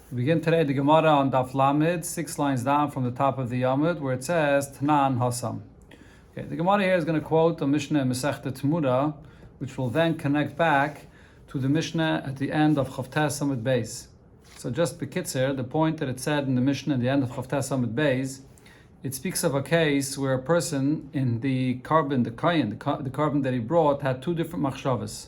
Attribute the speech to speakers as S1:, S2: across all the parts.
S1: We begin today the Gemara on Daf Lamed, 6 lines down from the top of the Yamud, where it says Tanan Hasam. Okay, the Gemara here is going to quote the Mishnah in Masechta Tmura, which will then connect back to the Mishnah at the end of Chavtes Amud Beis. So just bekitzer, the point that it said in the Mishnah at the end of Chavtes Amud Beis, it speaks of a case where a person in the carbon, the carbon that he brought, had two different machshavas.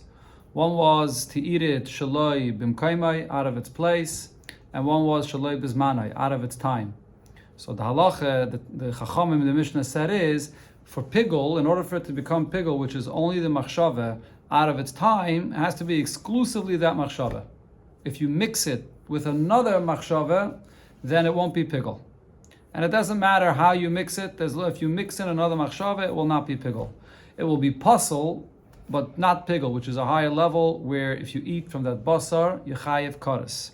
S1: One was to eat it shaloi bimkaimai, out of its place, and one was shaloi bizmanai, out of its time. So the halacha, the chachamim in the Mishnah said is, for pigul, in order for it to become pigul, which is only the machshava out of its time, it has to be exclusively that machshava. If you mix it with another machshava, then it won't be pigul. And it doesn't matter how you mix it. If you mix in another machshava, it will not be pigul. It will be pasul, but not pigul, which is a higher level where if you eat from that basar, you chayev kares.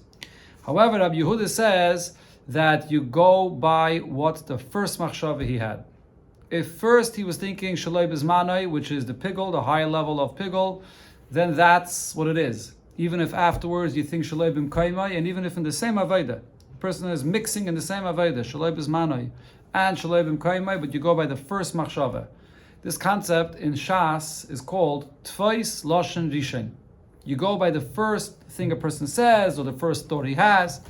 S1: However, Rabbi Yehuda says that you go by what the first machshava he had. If first he was thinking shaloi bizmanai, which is the pigul, the higher level of pigul, then that's what it is. Even if afterwards you think shaloi bimkaimai, and even if in the same avodah, the person is mixing in the same avodah, shaloi bizmanai and shaloi bimkaimai, but you go by the first machshava. This concept in Shas is called Tfais Lashon Rishon. You go by the first thing a person says or the first thought he has,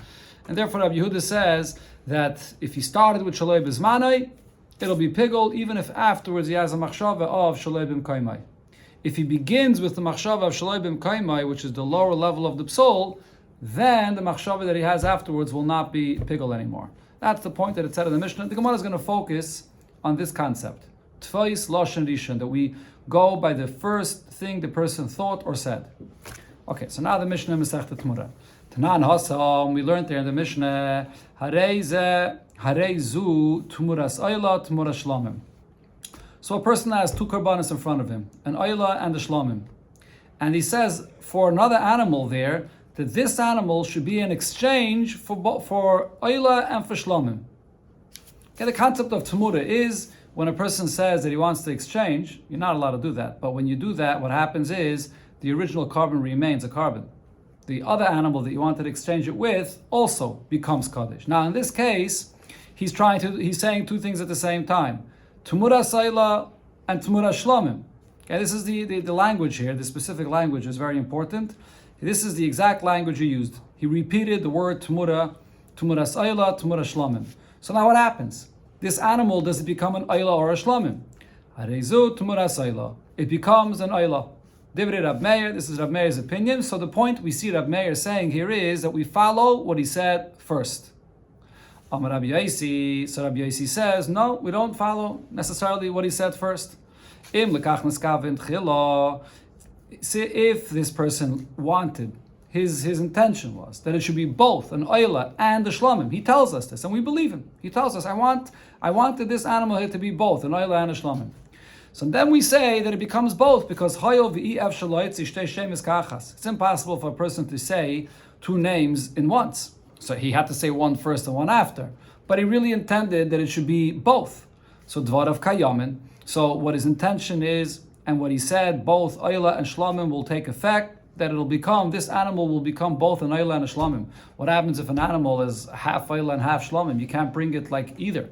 S1: and therefore Rabbi Yehuda says that if he started with Shaloi Bizmanai, it'll be pigul even if afterwards he has a machshava of Shaloi Bimkaimai. If he begins with the machshava of Shaloi Bimkaimai, which is the lower level of the psol, then the machshava that he has afterwards will not be pigul anymore. That's the point that it said in the Mishnah. The Gemara is going to focus on this concept. Tfais Lashon Rishon, that we go by the first thing the person thought or said. Okay, so now the Mishnah Masechta Tmura. Tanan Hasam, we learned there in the Mishnah, Harei zu Tmuras Ayla, Tmuras Shlamim. So a person has two karbanos in front of him, an Ayla and a Shlamim. And he says for another animal there, that this animal should be in exchange for Ayla and for Shlamim. Okay, the concept of Tmura is, when a person says that he wants to exchange, you're not allowed to do that. But when you do that, what happens is the original carbon remains a carbon. The other animal that you wanted to exchange it with also becomes kaddish. Now, in this case, he's saying two things at the same time: Tumura Sayla and Tumura Shlamim. Okay, this is the language here. The specific language is very important. This is the exact language he used. He repeated the word Tumura Sayla, Tumura Shlamim. So now what happens? This animal, does it become an ayla or a shlamim? Harezu tmuras ayla. It becomes an ayla. Divrei Rab Meir, this is Rab Meir's opinion. So the point we see Rab Meir saying here is that we follow what he said first. Amar Rabbi Yosi, so Rabbi Yosi says, no, we don't follow necessarily what he said first. Im lekach neskavin tchila. If this person wanted, his intention was that it should be both an ayla and a shlamim. He tells us this, and we believe him. He tells us, I wanted this animal here to be both an ayla and a shlamim. So then we say that it becomes both because it's impossible for a person to say two names in once. So he had to say one first and one after. But he really intended that it should be both. So dvarav kayamin. So what his intention is, and what he said, both ayla and shlamim will take effect, that this animal will become both an ayla and a shlamim. What happens if an animal is half ayla and half shlamim? You can't bring it like either.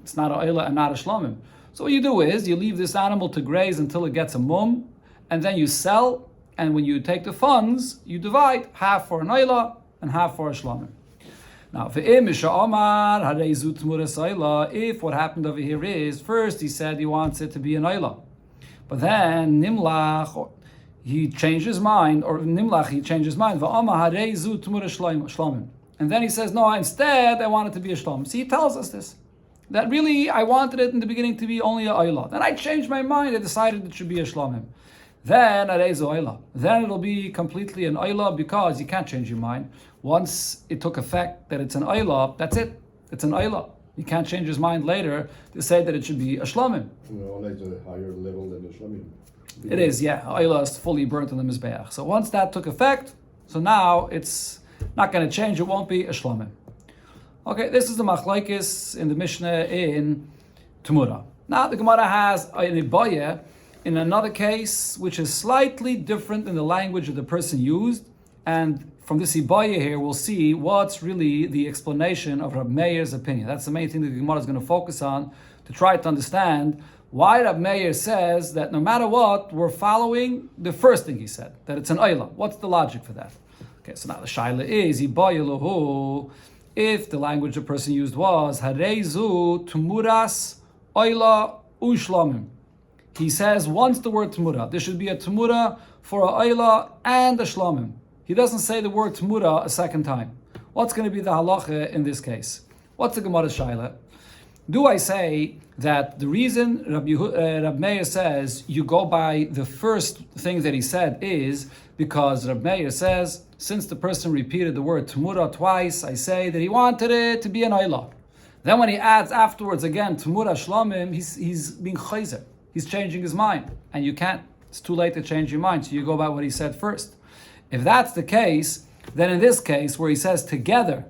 S1: It's not an ayla and not a shlamim. So what you do is, you leave this animal to graze until it gets a mum, and then you sell, and when you take the funds, you divide half for an ayla and half for a shlamim. Now, if what happened over here is, first he said he wants it to be an ayla, but then nimlach, he changed his mind, or Nimlach, he changed his mind. And then he says, no, instead I want it to be a shlamim. See, he tells us this. That really, I wanted it in the beginning to be only a ayla. Then I changed my mind, I decided it should be a shlamim. Then areizu ayla. Then it'll be completely an ayla, because you can't change your mind. Once it took effect that it's an ayla, that's it. It's an ayla. You can't change his mind later to say that it should be a shlamim.
S2: Ayla is a higher level than a shlamim.
S1: It is, yeah. Ayla is fully burnt in the Mizbeach. So once that took effect, so now it's not going to change. It won't be a shlamim. Okay, this is the machlaikis in the Mishnah in Tumura. Now the Gemara has an ibaya in another case, which is slightly different in the language that the person used, and from this Ibaya here, we'll see what's really the explanation of Rab Meir's opinion. That's the main thing that the Gemara is going to focus on to try to understand why Rab Meir says that no matter what, we're following the first thing he said, that it's an Ayla. What's the logic for that? Okay, so now the Shaila is, Ibaya Lahu, if the language the person used was, Hareizu Tumuras Ayla Ushlamim. He says once the word Tumura, there should be a Tumura for a Ayla and a Shlamim. He doesn't say the word Tumura a second time. What's going to be the halacha in this case? What's the Gemara Shaila? Do I say that the reason Rab Meir says you go by the first thing that he said is because Rab Meir says, since the person repeated the word Tumura twice, I say that he wanted it to be an Ayla. Then when he adds afterwards again Tumura Shlamim, he's being chayzer. He's changing his mind. And you can't. It's too late to change your mind, so you go by what he said first. If that's the case, then in this case, where he says together,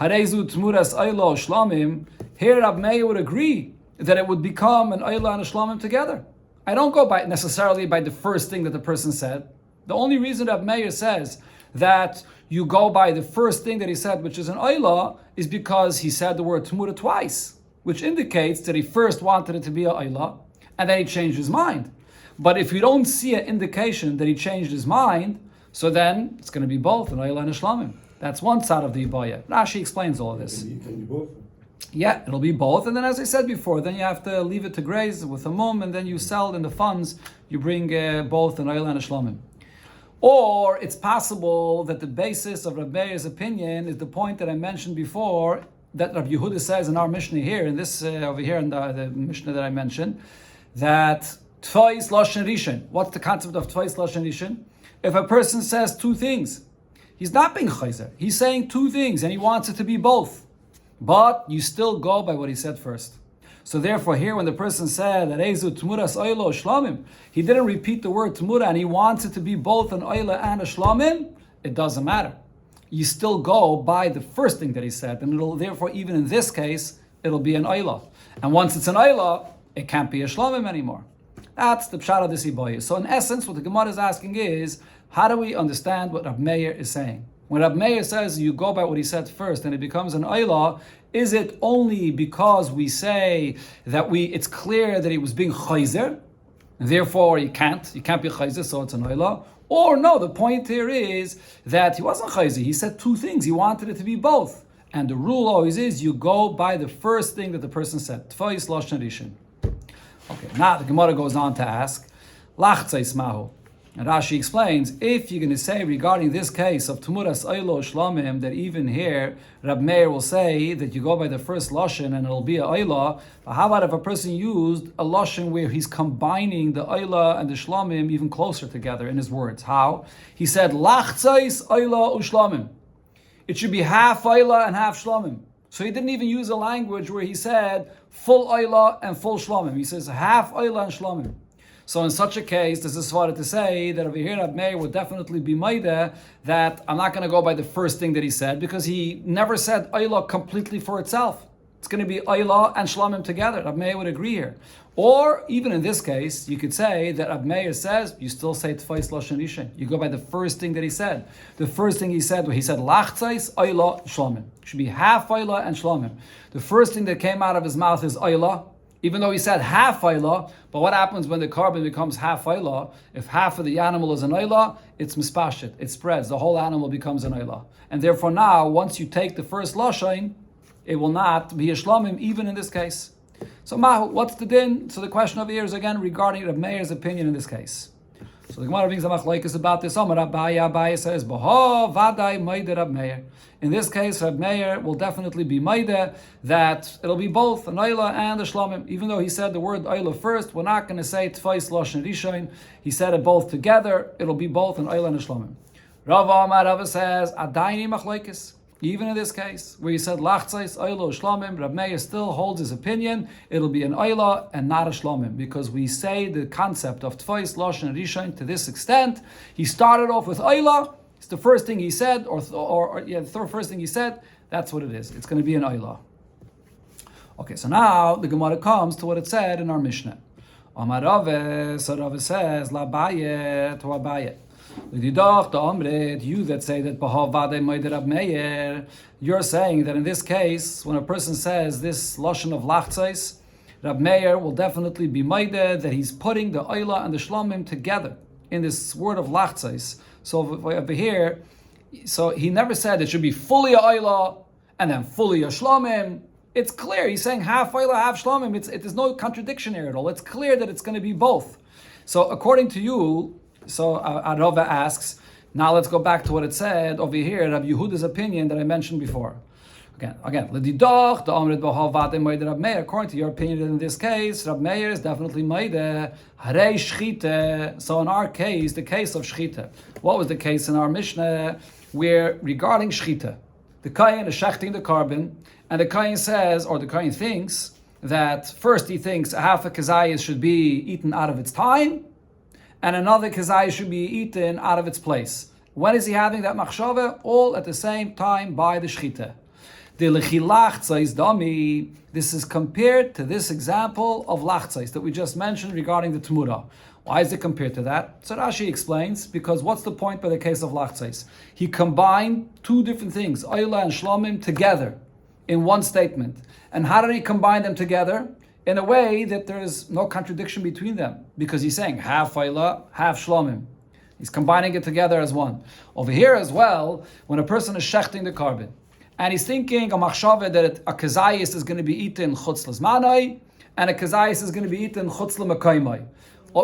S1: Harezu Tmuras Ayla Shlamim, here Rab Meir would agree that it would become an Ayla and a Shlamim together. I don't go by necessarily by the first thing that the person said. The only reason Rab Meir says that you go by the first thing that he said, which is an Ayla, is because he said the word Tmura twice, which indicates that he first wanted it to be an Ayla, and then he changed his mind. But if you don't see an indication that he changed his mind, so then it's going to be both an Ayla and a Shlamim. That's one side of the Ibaya. Rashi explains all of this.
S2: Can you both?
S1: Yeah, it'll be both. And then, as I said before, then you have to leave it to graze with a mum, and then you sell in the funds, you bring both an Ayla and a Shlamim. Or it's possible that the basis of Rab Meir's opinion is the point that I mentioned before, that Rabbi Yehuda says in our Mishnah here, in this over here in the Mishnah that I mentioned, that Tfais Lashon Rishon. What's the concept of Tfais Lashon Rishon? If a person says two things, he's not being chayzer. He's saying two things, and he wants it to be both. But you still go by what he said first. So therefore, here when the person said that Ezu Tmuras Ayla Shlamim, he didn't repeat the word Tmura, and he wants it to be both an Ayla and a Shlamim. It doesn't matter. You still go by the first thing that he said, and it'll therefore, even in this case, it'll be an Ayla. And once it's an Ayla, it can't be a Shlamim anymore. That's the pshat of this Ibaya. So in essence, what the Gemara is asking is, how do we understand what Rab Meir is saying? When Rab Meir says you go by what he said first and it becomes an Ayla, is it only because we say that it's clear that he was being chayzer, and therefore you can't be chayzer, so it's an Ayla? Or no, the point here is that he wasn't chayzer. He said two things. He wanted it to be both. And the rule always is you go by the first thing that the person said. Tfais Lashon Rishon. Okay, now the Gemara goes on to ask, Lachtzais Mahu. And Rashi explains, if you're going to say regarding this case of Tumuras Aylo Shlamim, that even here, Rab Meir will say that you go by the first Lashon and it'll be a Ayla, but how about if a person used a Lashon where he's combining the Ayla and the Shlamim even closer together in his words? How? He said, Lachtzais Ayla Ushlamim. It should be half Ayla and half Shlamim. So he didn't even use a language where he said full Ayla and full Shlamim. He says half Ayla and Shlamim. So in such a case, this is to say that over here Rab Meir would definitely be Maida that I'm not going to go by the first thing that he said, because he never said Ayla completely for itself. It's going to be Ayla and Shlamim together. Rab Meir would agree here. Or even in this case, you could say that Rab Meir says, you still say Tfais Lashon Rishon. You go by the first thing that he said. The first thing he said, Lachtzais, Ayla, Shlamim. It should be half Ayla and Shlamim. The first thing that came out of his mouth is Ayla, even though he said half Ayla. But what happens when the carbon becomes half Ayla? If half of the animal is an Ayla, it's mispashit. It spreads. The whole animal becomes an Ayla. And therefore now, once you take the first Lashon, it will not be a Shlamim, even in this case. So Mahu, what's the din? So the question over here is again regarding Rab Meir's opinion in this case. So the Gemara brings a machlokes about this. Abaye says, Baha vadai maide Rab Meir. In this case, Rab Meir will definitely be maide that it'll be both an Ayla and a Shlamim. Even though he said the word Ayla first, we're not going to say Tfais Lashon Rishon. He said it both together. It'll be both an Ayla and a Shlamim. Rava says, Adaini machlokes. Even in this case, where he said Lachtzais, Ayla, Shlamim, Rab Meir still holds his opinion. It'll be an Ayla and not a Shlamim, because we say the concept of Tfais, Lashon, and Rishon to this extent. He started off with Ayla. It's the first thing he said, the first thing he said. That's what it is. It's going to be an Ayla. Okay, so now the Gemara comes to what it said in our Mishnah. Amar Rave, so Rave says, La Baye to Abaye. You that say that you're saying that in this case, when a person says this lashon of lachtzais, Rab Meir will definitely be maided that he's putting the oila and the shlomim together in this word of lachtzais. So over here, so he never said it should be fully a oila and then fully a shlomim. It's clear. He's saying half oila, half shlomim. There's no contradiction here at all. It's clear that it's going to be both. So according to you, so Arava asks, now let's go back to what it said over here, Rabbi Yehuda's opinion that I mentioned before. Again, according to your opinion in this case, Rab Meir is definitely Meide. Harei Shchite. So in our case, the case of Shchite. What was the case in our Mishnah? Where regarding Shchite, the Kayin is shechting the carbon, and the Kayin says, or the Kayin thinks, that first he thinks half a kezayis should be eaten out of its time, and another kezayis should be eaten out of its place. When is he having that machshava? All at the same time by the Shchite. The lechilachtzais dami. This is compared to this example of lachtzais that we just mentioned regarding the Tmura. Why is it compared to that? So Rashi explains, because what's the point by the case of lachtzais? He combined two different things, oila and shlomim, together in one statement. And how did he combine them together? In a way that there is no contradiction between them, because he's saying half oila, half shlomim. He's combining it together as one. Over here as well, when a person is shechting the carbon, and he's thinking a machshava that a kezayis is going to be eaten chutz l'zmanai, and a kezayis is going to be eaten chutz l'makaymai.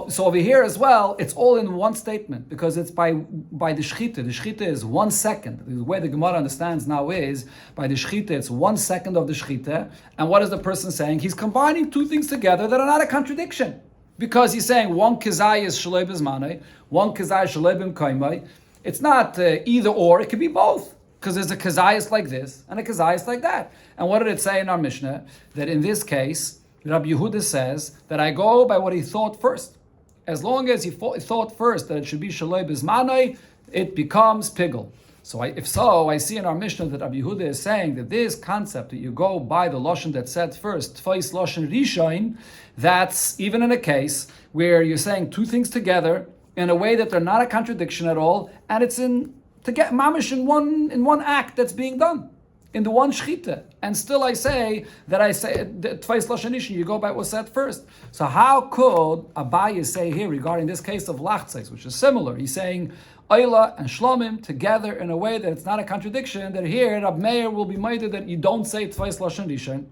S1: So over here as well, it's all in one statement, because it's by the shchita. The shchita is 1 second. The way the Gemara understands now is, by the shchita, it's 1 second of the shchita. And what is the person saying? He's combining two things together that are not a contradiction. Because he's saying one kezayis shalei b'zmanai, one kezayis shalei b'mkaymai. It's not either or, it could be both. Because there's a kezayis like this and a kezayis like that. And what did it say in our Mishnah? That in this case, Rabbi Yehuda says that I go by what he thought first. As long as he thought first that it should be shaloi b'zmanai, it becomes pigel. So I see in our Mishnah that Rabbi Yehuda is saying that this concept that you go by the lashon that said first, tfais lashon rishain, that's even in a case where you're saying two things together in a way that they're not a contradiction at all, and it's to get mamish in one act that's being done, in the one shchita. And still I say tfais lashon rishain, you go by what was said first. So how could Abaye say here regarding this case of lachtzais, which is similar? He's saying oila and shlomim together in a way that it's not a contradiction, that here Rab Meir will be made that you don't say tfais lashon rishain.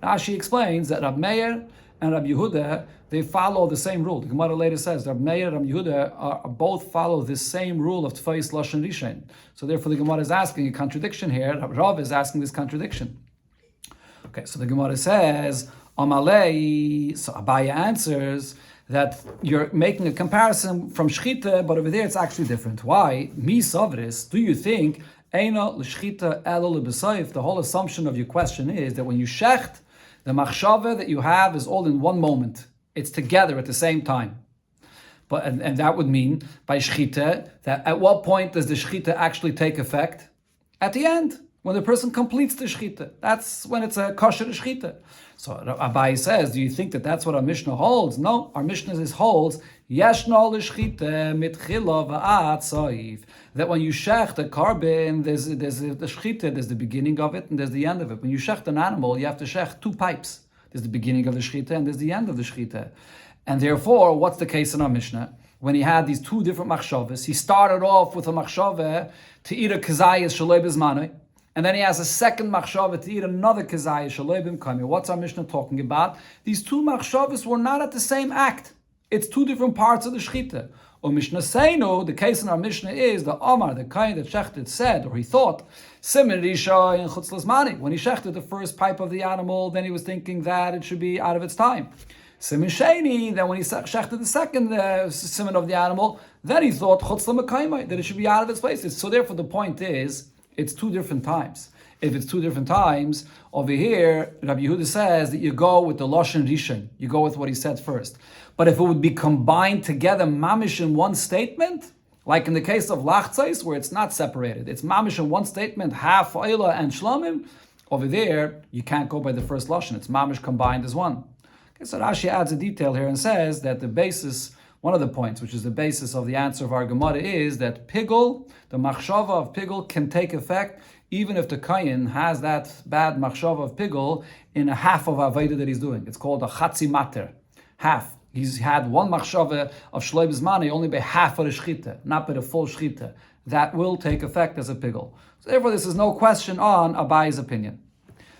S1: Rashi explains that Rab Meir and Rab Yehuda, they follow the same rule. The Gemara later says Rab Meir and Rab Yehuda both follow this same rule of tfais lashon rishain. So therefore the Gemara is asking a contradiction here. Rav is asking this contradiction. Okay, so the Gemara says, Amalei, so Abaye answers that you're making a comparison from shchita, but over there it's actually different. Why? Mi savris, do you think, Eina l'shchita elo l'b'sayif, the whole assumption of your question is that when you shecht, the machshava that you have is all in one moment. It's together at the same time. But and that would mean by shchita, that at what point does the shchita actually take effect? At the end, when the person completes the shchita. That's when it's a kosher shchita. So Abaye says, do you think that that's what our Mishnah holds? No, our Mishnah holds yeshno l'shchita mitchila va'at saif. That when you shecht a carbon, there's the shchita, there's the beginning of it and there's the end of it. When you shecht an animal, you have to shecht two pipes. There's the beginning of the shchita and there's the end of the shchita. And therefore, what's the case in our Mishnah? When he had these two different machshavas, he started off with a machshava to eat a kezayis shalei b'zmanai, and then he has a second machshava to eat another kezayis shalei b'mkaimi. What's our Mishnah talking about? These two machshavas were not at the same act. It's two different parts of the shchita. Or Mishnah Seinu, the case in our Mishnah is the Omar, the kind that shechted said, or he thought, Simen Risha in Chutz L'zmani. When he shechted the first pipe of the animal, then he was thinking that it should be out of its time. Simen Sheni, then when he shechted the second simen of the animal, then he thought Chutz L'makaymai, that it should be out of its place. So therefore the point is, it's two different times. If it's two different times, over here, Rabbi Yehuda says that you go with the Lashon Rishon. You go with what he said first. But if it would be combined together, mamish in one statement, like in the case of Lachtzais, where it's not separated, it's mamish in one statement, half Oila and Shlomim, over there, you can't go by the first Lashon. It's mamish combined as one. Okay, so Rashi adds a detail here and says that the basis one of the points, which is the basis of the answer of our Gemara, is that pigul, the machshava of pigul, can take effect even if the kayin has that bad machshava of pigul in a half of avodah that he's doing. It's called a chatzi mater, half. He's had one machshava of shloi b'zmani only by half of the shchita, not by the full shchita. That will take effect as a pigul. So therefore, this is no question on Abayi's opinion.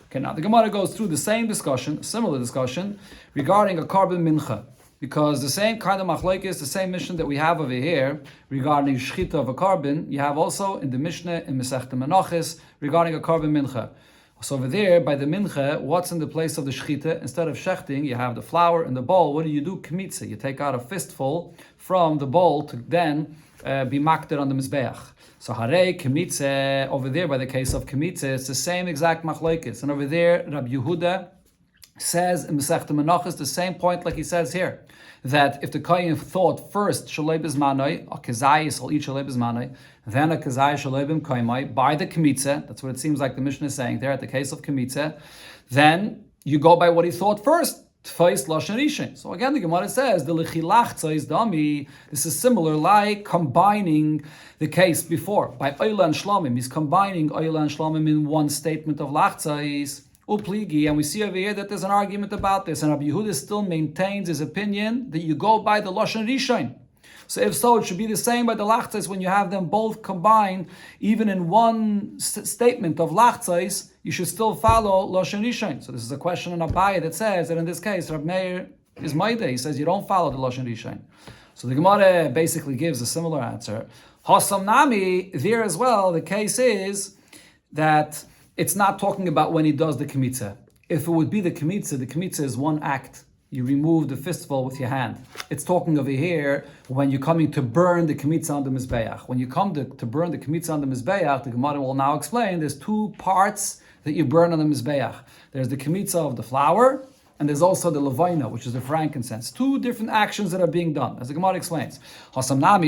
S1: Okay, now the Gemara goes through the same discussion, similar discussion, regarding a carbon mincha. Because the same kind of machlokes, the same mission that we have over here regarding shchita of a carbon, you have also in the Mishnah in Masechta Menachos regarding a carbon mincha. So over there, by the mincha, what's in the place of the shchita? Instead of shechting, you have the flour in the bowl. What do? Kmitze. You take out a fistful from the bowl to then be makter on the mizbeach. So harei kmitze, over there by the case of kmitze, it's the same exact machlokes. And over there, Rabbi Yehuda says in Masechta Menachos the same point like he says here, that if the kohen thought first shalei b'zmanoi, a kezayis will eat shalei b'zmanoi, then a kezayis shalei b'mkoimai, by the kmitze, that's what it seems like the Mishnah is saying there at the case of kmitze, then you go by what he thought first, tfais lashon rishon. So again the Gemara says, the lechilachza is dami, this is similar like combining the case before. By oila and shlamim, he's combining oila and shlamim in one statement of lachzais, upligi, and we see over here that there's an argument about this, and Rabbi Yehuda still maintains his opinion that you go by the lashon rishon. So if so, it should be the same by the lachtzais when you have them both combined, even in one statement of lachtzais, you should still follow lashon rishon. So this is a question on Abaye that says that in this case, Rab Meir is Maida. He says you don't follow the lashon rishon. So the Gemara basically gives a similar answer. Hasam nami, there as well, the case is that it's not talking about when he does the kmitze. If it would be the kmitze is one act. You remove the fistful with your hand. It's talking over here when you're coming to burn the kmitze on the mizbeach. When you come to burn the kmitze on the mizbeach, the Gemara will now explain there's two parts that you burn on the mizbeach. There's the kmitze of the flour, and there's also the levina, which is the frankincense. Two different actions that are being done, as the Gemara explains. When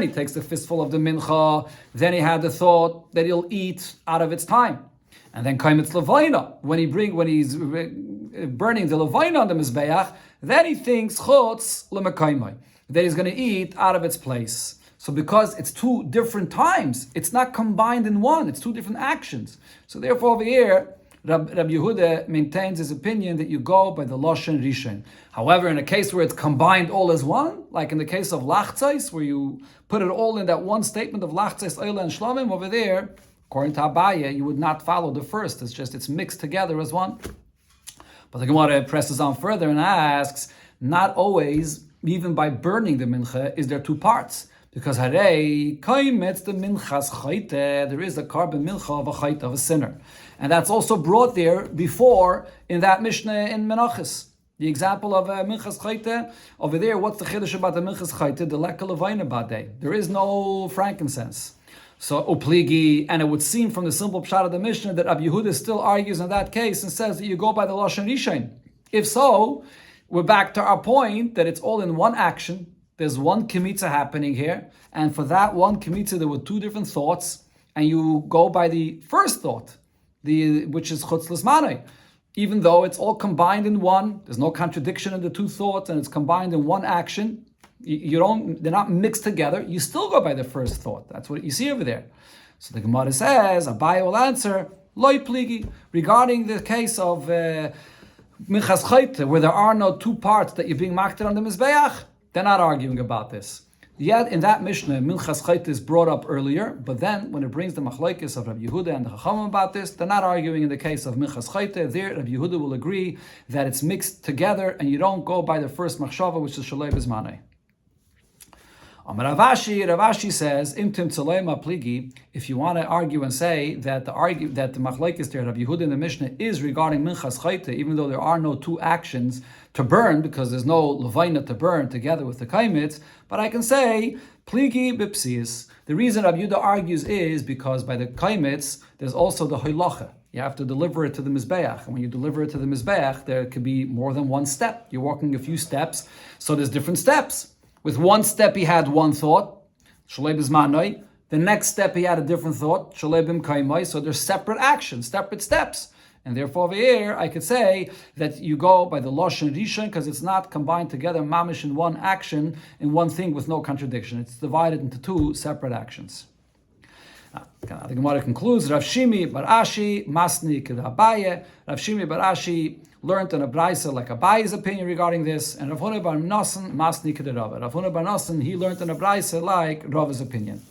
S1: he takes the fistful of the mincha, then he had the thought that he'll eat out of its time. And then kaimitz levina, when he's burning the levina on the mizbeach, then he thinks chutz lemekaimai, that he's going to eat out of its place. So because it's two different times, it's not combined in one, it's two different actions. So therefore over here, Rabbi Yehuda maintains his opinion that you go by the lashon rishon. However, in a case where it's combined all as one, like in the case of lachtzais, where you put it all in that one statement of lachtzais, oila, and shlamim, over there, according to Abaye, you would not follow the first. It's mixed together as one. But the Gemara presses on further and asks, not always, even by burning the mincha, is there two parts. Because harei kaimetz the minchas chayte, there is a carbon mincha of a chayte, of a sinner. And that's also brought there before in that Mishnah in Menachos. The example of minchas chayte, over there, what's the chiddush about the minchas chayte? The lekka levayna bade. There is no frankincense. So upligi, and it would seem from the simple pshat of the Mishnah that Rabbi Yehuda still argues in that case and says that you go by the lashon rishon. If so, we're back to our point that it's all in one action. There's one kmitze happening here, and for that one kmitze there were two different thoughts, and you go by the first thought, which is chutz l'zmanai. Even though it's all combined in one, there's no contradiction in the two thoughts, and it's combined in one action. They're not mixed together. You still go by the first thought. That's what you see over there. So the Gemara says, Abaye will answer, Loi pligi, regarding the case of minchas chayte, where there are no two parts that you're being makter on the mizbeach, they're not arguing about this. Yet in that Mishnah, minchas chayte is brought up earlier, but then when it brings the machlokes of Rabbi Yehuda and the Chachamim about this, they're not arguing in the case of minchas chayte. There, Rabbi Yehuda will agree that it's mixed together, and you don't go by the first machshava, which is shalei b'zmanei. Ravashi says, Imtim tzalema pligi, if you want to argue and say that the machlokes there, Rabbi Yehuda in the Mishnah, is regarding minchas chayte, even though there are no two actions to burn, because there's no levina to burn together with the kaimitz, but I can say, pligi bipsius. The reason Rabbi Yehuda argues is because by the kaimitz, there's also the hoilacha. You have to deliver it to the mizbeach, and when you deliver it to the mizbeach, there could be more than one step. You're walking a few steps, so there's different steps. With one step he had one thought, shalei b'zmanoi. The next step he had a different thought, shalei b'mkaimai. So there's separate actions, separate steps. And therefore over here, I could say that you go by the Lashon Rishon because it's not combined together, mamish, in one action, in one thing with no contradiction. It's divided into two separate actions. The Gemara concludes, Rav Shimi bar Ashi, Masni ked Abaye. Rav Shimi bar Ashi learned in a brayso like Abaye's opinion regarding this, and Rav Huna bar Nosson, Masni ked Rava. Rav Huna bar Nosson, he learned in a brayso like Rava's opinion.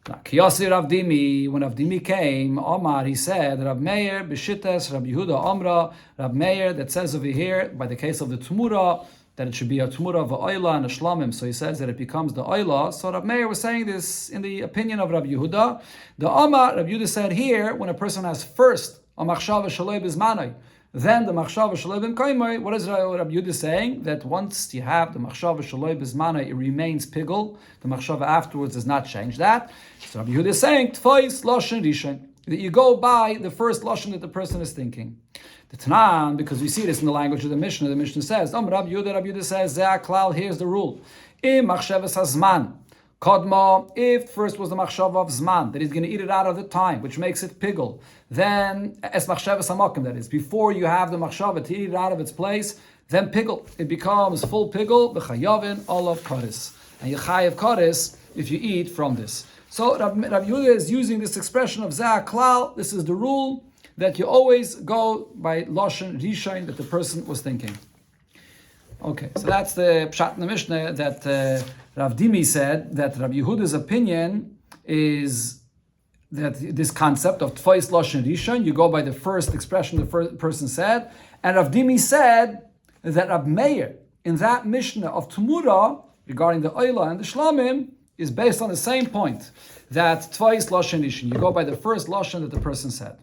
S1: Kiyasi Rav Dimi, when Rav Dimi came, Omar, he said, Rav Meir, Beshites, Rav Yehuda, Omra, Rav Meir, that says over here, by the case of the Tumura, that it should be a Tumura of a Oila and a Shlamim, so he says that it becomes the Oila. So Rav Meir was saying this in the opinion of Rav Yehuda. The Omar, Rav Yehuda said here, when a person has first a Machshava Shalei Bizmanai, then the Machshava Shalei B'Kaimai, what is Rav Yehuda saying? That once you have the Machshava Shalei Bizmanai, it remains Pigel. The Machshava afterwards does not change that. So Rav Yehuda is saying, Tfais Lashon Rishon, that you go by the first Lashon that the person is thinking. The Tanan, because we see this in the language of the Mishnah says, Rav Yehuda says, Zeh Klal, here's the rule. Im Machshavas Hazman, Kodma, if first was the machshava of zman, that he's going to eat it out of the time, which makes it pigel, then es machshavas hamakim, that is, before you have the machshava to eat it out of its place, then pigel, it becomes full pigel, b'chayavin olav karis, and you chayav karis if you eat from this. So Rav Yehuda is using this expression of zeh klal. This is the rule that you always go by lashon rishon that the person was thinking. Okay, so that's the pshat in the Mishnah that Rav Dimi said that Rav Yehuda's opinion is that this concept of tfais lashon rishon, you go by the first expression the first person said, and Rav Dimi said that Rav Meir in that Mishnah of Tumura regarding the Oila and the Shlamim is based on the same point, that tfais lashon rishon, you go by the first lashon that the person said.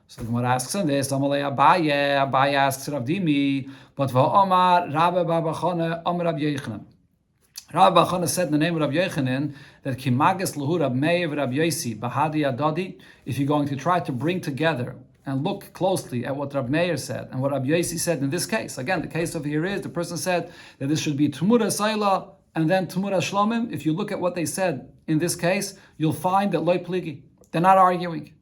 S1: So the Gemara asks on this, Abaye asks Rav Dimi, but va'omar Rabbi Bar Bachana Amar Rav Yochanan. Rabbi Bachana said in the name of Rav Yochanan that Kimagas Lahu Rav Meir Rav Yosi Bahadi Adadi, if you're going to try to bring together and look closely at what Rav Meir said and what Rav Yosi said in this case. Again, the case over here is the person said that this should be Tumura Saila and then Tumura Shlomim. If you look at what they said in this case, you'll find that Loi Pligi. They're not arguing.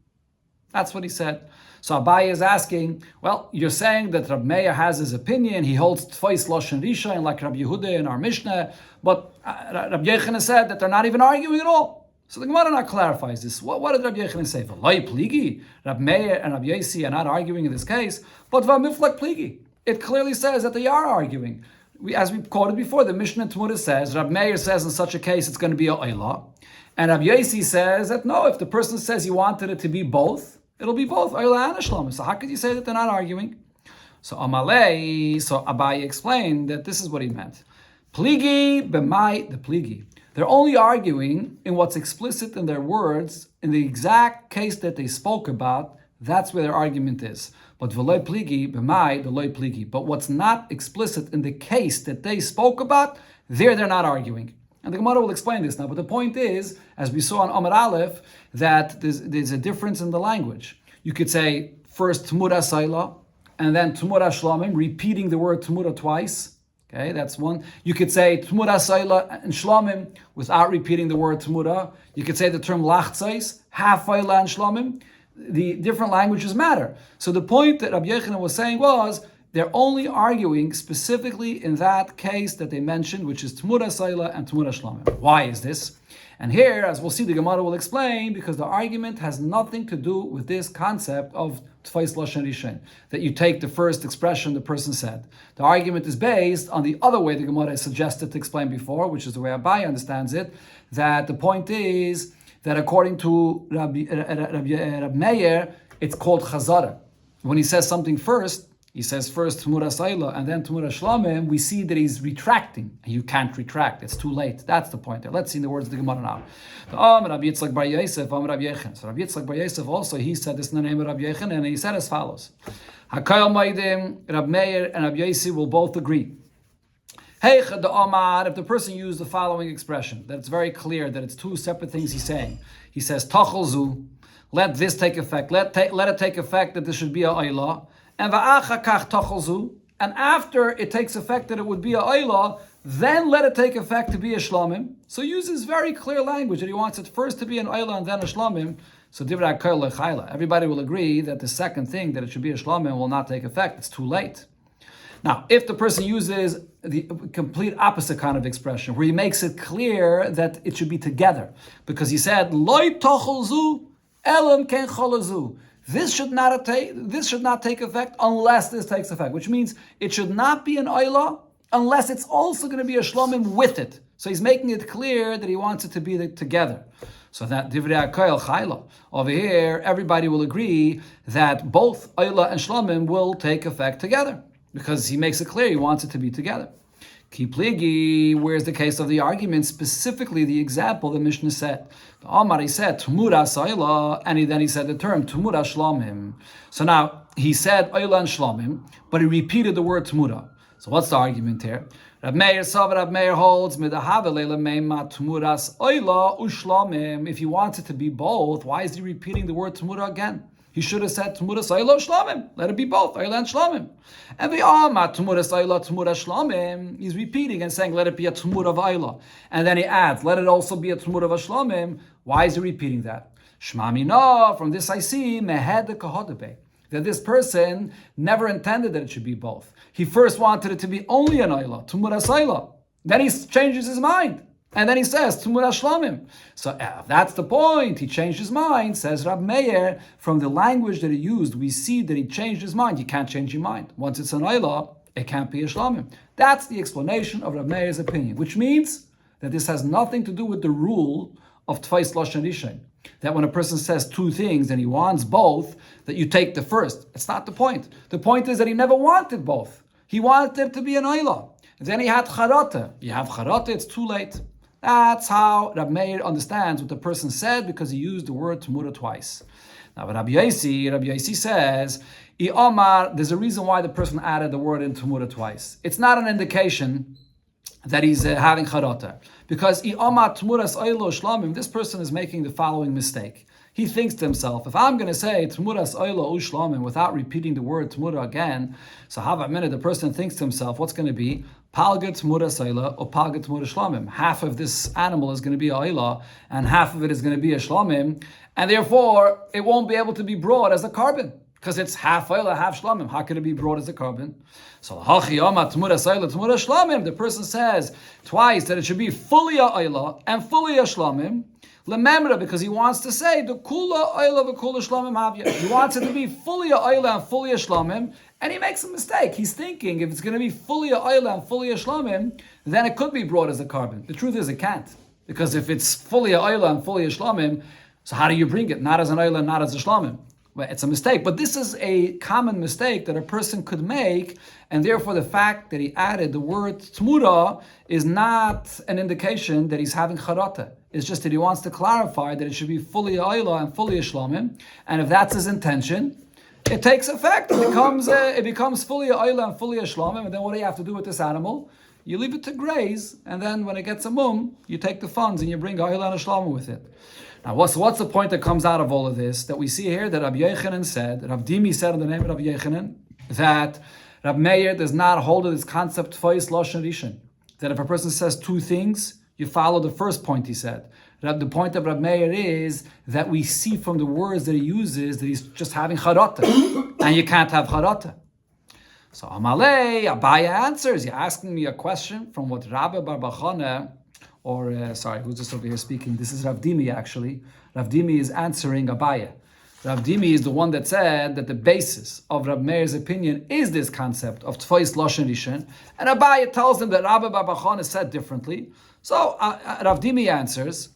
S1: That's what he said. So Abaye is asking, well, you're saying that Rab Meir has his opinion, he holds Tfais Lashon Rishon like Rab Yehuda in our Mishnah, but Rab Yochanan said that they're not even arguing at all. So the Gemara not clarifies this. What did Rab Yochanan say? V'loi pligi, Rab Meir and Rab Yosi are not arguing in this case, but v'miflek pligi. It clearly says that they are arguing. As we quoted before, the Mishnah Tumura says, Rab Meir says in such a case it's going to be a Oila, and Rab Yosi says that no, if the person says he wanted it to be both, it'll be both Oila and Shlomim. So how could you say that they're not arguing? So Abaye explained that this is what he meant. Pligi b'mai the pligi. They're only arguing in what's explicit in their words, in the exact case that they spoke about. That's where their argument is. But v'loi pligi b'mai the loi pligi. But what's not explicit in the case that they spoke about, they're not arguing. And the Gemara will explain this now. But the point is, as we saw on Amar Aleph, that there's a difference in the language. You could say first Tumura Saila, and then Tumura Shlomim, repeating the word Tumura twice. Okay, that's one. You could say Tumura Saila and Shlomim without repeating the word Tumura. You could say the term Lachtzais, half Saila and Shlomim. The different languages matter. So the point that Rabbi Yochanan was saying was, they're only arguing specifically in that case that they mentioned, which is Tumura Saila and Tumura Shlomim. Why is this? And here, as we'll see, the Gemara will explain, because the argument has nothing to do with this concept of Tfais Lashon Rishon, that you take the first expression the person said. The argument is based on the other way the Gemara suggested to explain before, which is the way Abaye understands it, that the point is that according to Rab Meir, it's called Chazara. When he says something first, he says first Tumura Saila and then Tumura Shlomim, we see that he's retracting. And you can't retract, it's too late. That's the point there. Let's see in the words of the Gemara now. Rabbi Yitzchak bar Yosef, Rabbi Yochanan. So Rabbi Yitzchak bar Yosef also, he said this in the name of Rabbi Yochanan, and he said as follows. HaKayal Maidim, Rabbi Meir and Rabbi Yosi will both agree. Hey, if the person used the following expression, that it's very clear that it's two separate things he's saying. He says, Tachol zu, let this take effect. Let it take effect that this should be a Oila. And after it takes effect that it would be a Oila, then let it take effect to be a Shlomim. So he uses very clear language that he wants it first to be an Oila and then a Shlomim. So divrei hakol lechayla. Everybody will agree that the second thing, that it should be a shlomim, will not take effect. It's too late. Now, if the person uses the complete opposite kind of expression, where he makes it clear that it should be together, because he said, Loi tocholzu elam ken cholazu. This should not take effect unless this takes effect, which means it should not be an oila unless it's also going to be a shlomim with it. So he's making it clear that he wants it to be together. So that divrei hakol chayla. Over here, everybody will agree that both oila and shlomim will take effect together, because he makes it clear he wants it to be together. Ki pligi, where's the case of the argument, specifically the example the Mishnah said. The Amar, he said, Tumuras Oyla, and then he said the term, Tumuras Shlomim. So now, he said Oyla and Shlomim, but he repeated the word Tumura. So what's the argument here? Rab Meir Savar, Rab Meir holds, Medahavelela Meima Tumuras Oyla Ushlomim. If he wants it to be both, why is he repeating the word Tumura again? He should have said Tumuras Oyla Shlomim. Let it be both, Oyla and Shlomim. And the Amar Tumuras Oyla, Tumuras Shlomim, he's repeating and saying, let it be a Tumur of Oyla. And then he adds, let it also be a Tumur of Shlomim. Why is he repeating that? Shmami no, from this I see, Mehed Kahodebe, that this person never intended that it should be both. He first wanted it to be only an Oyla, Tumuras Oyla. Then he changes his mind. And then he says, Tumuras Shlomim. So if that's the point, he changed his mind, says Rab Meir. From the language that he used, we see that he changed his mind. You can't change your mind. Once it's an Oyla, it can't be a Shlomim. That's the explanation of Rab Meir's opinion, which means that this has nothing to do with the rule of Tfais Lashon Rishon, that when a person says two things and he wants both, that you take the first. It's not the point. The point is that he never wanted both. He wanted it to be an Oyla. And then he had Charata. You have Charata, it's too late. That's how Rab Meir understands what the person said, because he used the word Tumura twice. Now, but Rabbi Yosi says, there's a reason why the person added the word in Tumura twice. It's not an indication that he's having Charata. Because Tumuras Oyla Shlomim, this person is making the following mistake. He thinks to himself, if I'm going to say Tmuras Oyla Ushlamim without repeating the word Tmura again, so have a minute, the person thinks to himself, what's going to be? Palga Tmuras Oyla or Palga Tmura Shlamim. Half of this animal is going to be Oyla and half of it is going to be a Shlamim, and therefore it won't be able to be brought as a carbon, because it's half Oyla, half Shlamim. How could it be brought as a carbon? So the person says twice that it should be fully a Oyla and fully a Shlamim. Lememra, because he wants to say the kula oila v'kula shlamim havya. He wants it to be fully a oila and fully a shlamim, and he makes a mistake. He's thinking if it's going to be fully a oila and fully a shlamim, then it could be brought as a carbon. The truth is it can't, because if it's fully a oila and fully a shlamim, so how do you bring it? Not as an oila, not as a shlamim. Well, it's a mistake, but this is a common mistake that a person could make, and therefore the fact that he added the word tmura is not an indication that he's having charata. It's just that he wants to clarify that it should be fully oila and fully a shlamim, and if that's his intention, it takes effect. It becomes fully oila and fully a shlamim, and then what do you have to do with this animal? You leave it to graze, and then when it gets a mum, you take the funds and you bring oila and a shlamim with it. Now, what's the point that comes out of all of this? That we see here that Rabbi Yochanan said, Rav Dimi said in the name of Rabbi Yochanan, that Rab Meir does not hold to this concept Tfais Lashon Rishon, that if a person says two things, you follow the first point he said. The point of Rab Meir is that we see from the words that he uses that he's just having charata, and you can't have charata. So Amalei, Abaya answers, you're asking me a question from what Rabbi Bar Bachana, who's just over here speaking? This is Rav Dimi actually. Rav Dimi is answering Abaya. Rav Dimi is the one that said that the basis of Rab Meir's opinion is this concept of Tfais Lashon Rishon, and Abaya tells him that Rabbi Bar Bachana said differently. So Rav Dimi answers,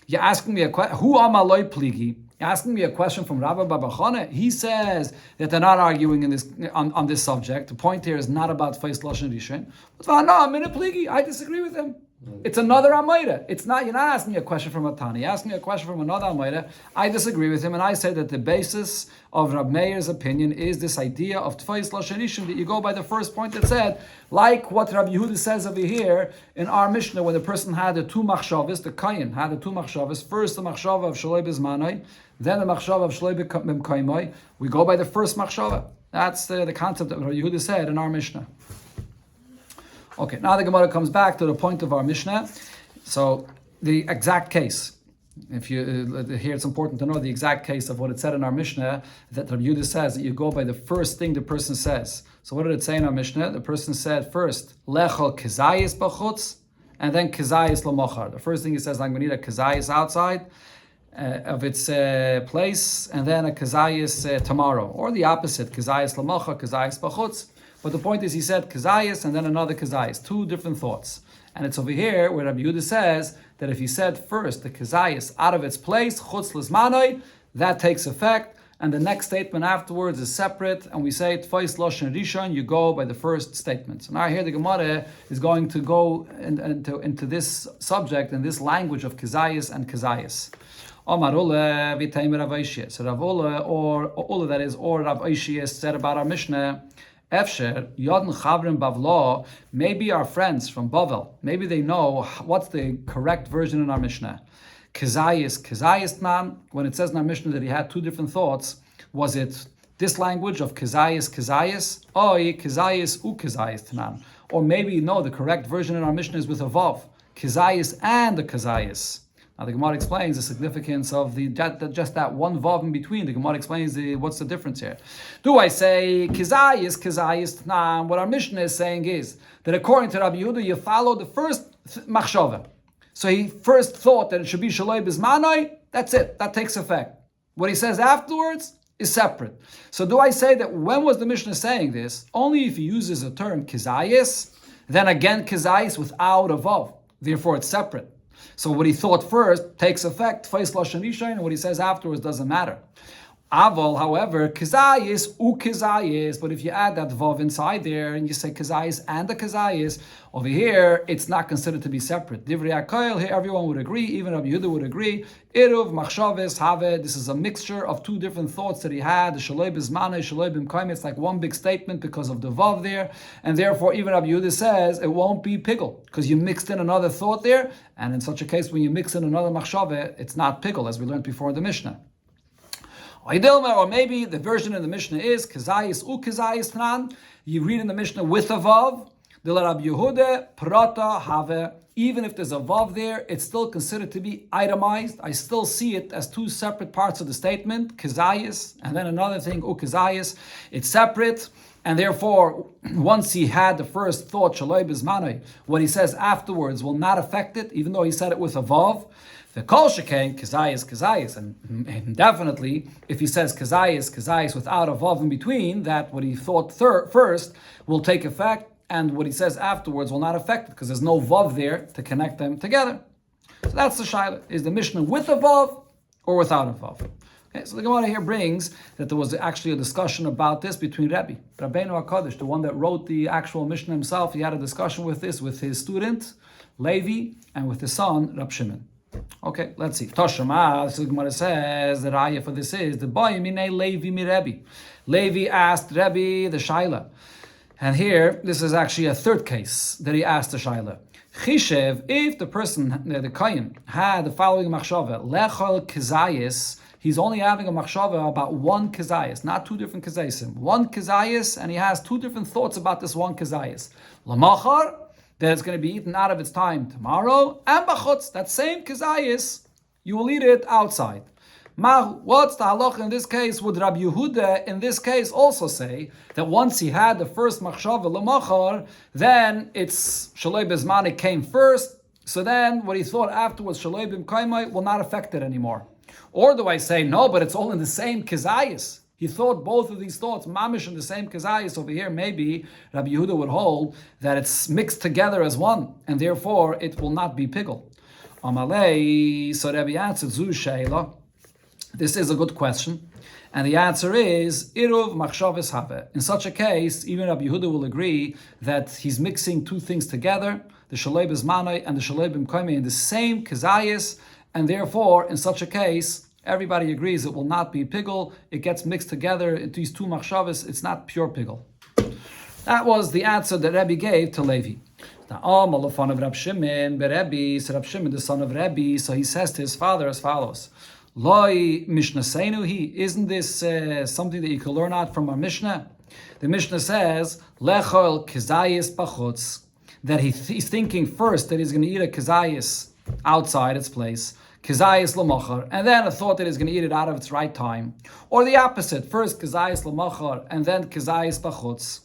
S1: you're asking me a question, who amaloi pligi? You're asking me a question from Rabbi Bar Bachana. He says that they're not arguing in this on this subject. The point here is not about Tfais Lashon Rishon. But no, I'm in a pligi. I disagree with him. It's another Amayra. You're not asking me a question from a Tani. You're asking me a question from another Amayra. I disagree with him, and I say that the basis of Rab Meir's opinion is this idea of Tfais Lashon Rishon, that you go by the first point that said, like what Rabbi Yehuda says over here in our Mishnah, when the person had the two machshavas, the Kayin had the two machshavas, first the machshava of Shaloi Bizmanai, then the machshava of Shaloi B'Kaimai. We go by the first machshava. That's the concept that Rabbi Yehuda said in our Mishnah. Okay, now the Gemara comes back to the point of our Mishnah. So, the exact case. If you here, it's important to know the exact case of what it said in our Mishnah, that Rabbi Yehuda says that you go by the first thing the person says. So what did it say in our Mishnah? The person said first, lechol kezayis b'chutz, and then kezayis l'mochar. The first thing he says, I'm going to need a kezayis outside of its place, and then a kezayis tomorrow. Or the opposite, kezayis l'mochar, kezayis b'chutz. But the point is, he said kezayis and then another kezayis, two different thoughts. And it's over here where Rabbi Yehuda says that if he said first the kezayis out of its place, chutz l'zmanoi, that takes effect, and the next statement afterwards is separate, and we say tfais loshen rishon, you go by the first statement. So now here the Gemara is going to go into this subject and this language of kezayis and kezayis. Omar Ule v'teimer Rav Oishiyah. So Rav Ule, or Ule, that is, or Rav Oishiyah said about our Mishnah, Efsher, Yodn Chavrim Bavlo, maybe our friends from Bavel, maybe they know what's the correct version in our Mishnah. Kezayis Nan, when it says in our Mishnah that he had two different thoughts, was it this language of Kezayis, Oi, Kezayis U Kezayis Nan? Or maybe, no, the correct version in our Mishnah is with a Vav, Kezayis and the Kezayis. Now the Gemara explains the significance of just that one vav in between. The Gemara explains what's the difference here. Do I say kezayis? Nah, what our Mishnah is saying is that according to Rabbi Yehuda, you follow the first machshava. So he first thought that it should be shaloi bizmanoi. That's it. That takes effect. What he says afterwards is separate. So do I say that when was the Mishnah saying this? Only if he uses the term kezayis, then again kezayis without a vav. Therefore, it's separate. So what he thought first takes effect, Tfais Lashon Rishon, and what he says afterwards doesn't matter. Aval, however, Kezayis, U Kezayis, but if you add that Vav inside there, and you say Kezayis and the Kezayis, over here, it's not considered to be separate. Divrei HaKoil, here everyone would agree, even Rabbi Yehuda would agree, Iruv, Machshaves, Have, this is a mixture of two different thoughts that he had, the Shaloi Bizmane, Shaloi Bimkaim, it's like one big statement because of the Vav there, and therefore even Rabbi Yehuda says it won't be Pigel, because you mixed in another thought there, and in such a case, when you mix in another Machshave, it's not Pigel, as we learned before in the Mishnah. Or maybe the version in the Mishnah is Kezayis U Kezayis Tnan. You read in the Mishnah with a Vav, the Rabbi Yehuda Prata Have. Even if there's a Vav there, it's still considered to be itemized. I still see it as two separate parts of the statement, Kezayis, and then another thing, U Kezayis. It's separate, and therefore, once he had the first thought, Shaloi Bizmanoi, what he says afterwards will not affect it, even though he said it with a Vav. The kol shekain kezayis, and definitely if he says kezayis without a vav in between, that what he thought first will take effect, and what he says afterwards will not affect it because there's no vav there to connect them together. So that's the shaila: is the Mishnah with a vav or without a vav? Okay, so the Gemara here brings that there was actually a discussion about this between Rabbeinu HaKadosh, the one that wrote the actual Mishnah himself. He had a discussion with this with his student Levi and with his son Rab Shimon. Okay, let's see. Toshama, so the Gemara says the raya for this is the boy mine Levi mi Rebbe. Levi asked Rebbe the shaila, and here this is actually a third case that he asked the shaila. Chishev, if the person, the kohen, had the following machshava, lechol kezayis, he's only having a machshava about one kezayis, not two different kezayisim. One kezayis, and he has two different thoughts about this one kezayis. Lamachar, that it's going to be eaten out of its time tomorrow, and bachutz, that same kezayis, you will eat it outside. What's the halacha in this case? Would Rabbi Yehuda in this case also say that once he had the first machshava lemachar, then it's shaloi bezmani came first, so then what he thought afterwards, shaloi bimkaimai, will not affect it anymore? Or do I say, no, but it's all in the same kezayis? He thought both of these thoughts, mamish in the same kezayis. Over here, maybe Rabbi Yehuda would hold that it's mixed together as one, and therefore it will not be pigel. Amalei, so Rabbi answered, Zu Sheila. This is a good question, and the answer is Iruv Machshavis Have. In such a case, even Rabbi Yehuda will agree that he's mixing two things together, the Shalei Bezmanai and the Shalei Bimkaimei, in the same kezayis, and therefore, in such a case, everybody agrees it will not be pigel. It gets mixed together into these two machshavas. It's not pure pigel. That was the answer that Rebbe gave to Levi. Now, Malafon of Rab Shimon, Rebbe, so Rab Shimon, the son of Rebbe, so he says to his father as follows: Loi Mishnasenu he. Isn't this something that you can learn out from our Mishnah? The Mishnah says Lechol Kezayis Bachutz, that he's thinking first that he's going to eat a kezayis outside its place. kizayis l'machar, and then a thought that he's going to eat it out of its right time. Or the opposite, first kizayis l'machar, and then kizayis b'chutz.